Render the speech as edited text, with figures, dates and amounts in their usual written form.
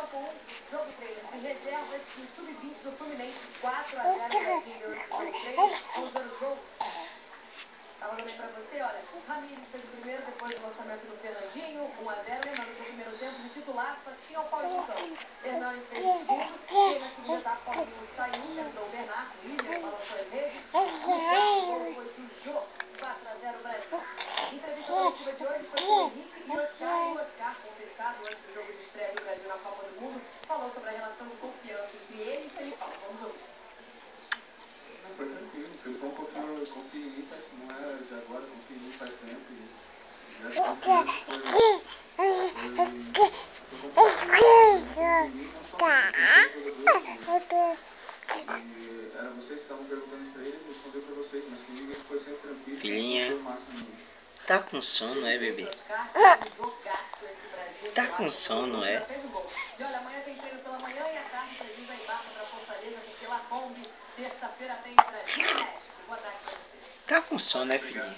campo 1, jogo 3. As reservas do sub-20 do Fluminense, 4-0 Brasil deu esse jogo 3. Vamos ver o jogo. Estava também para você, olha, o Ramires fez o primeiro depois do lançamento do Fernandinho, 1-0, lembrando que o primeiro tempo de titular só tinha o Paulinho Campos. Hernandes fez o segundo, e na segunda etapa o Paulinho saiu, entrou o Bernardo, o William balançou as redes, e o gol foi do Jô, 4-0 Brasil. A entrevista coletiva de hoje foi com o Henrique e o Oscar, contestado antes do jogo de estreia do Brasil na Copa do Mundo, falou sobre a relação de confiança entre ele e Felipão. Vamos ouvir. Foi tranquilo, o Felipão confia em mim, não é de agora, confia em mim faz tempo e essa confiança era vocês que estavam perguntando pra ele, eu respondi pra vocês, mas comigo ele foi sempre tranquilo. Filhinha, tá com sono, é, bebê? Tá com sono, é? E olha, amanhã tem treino pela manhã e à tarde precisa ir barco pra Fortaleza, porque lá Kombi, terça-feira tem Brasil e México. Boa tarde pra você. Tá com sono, é, filhinha?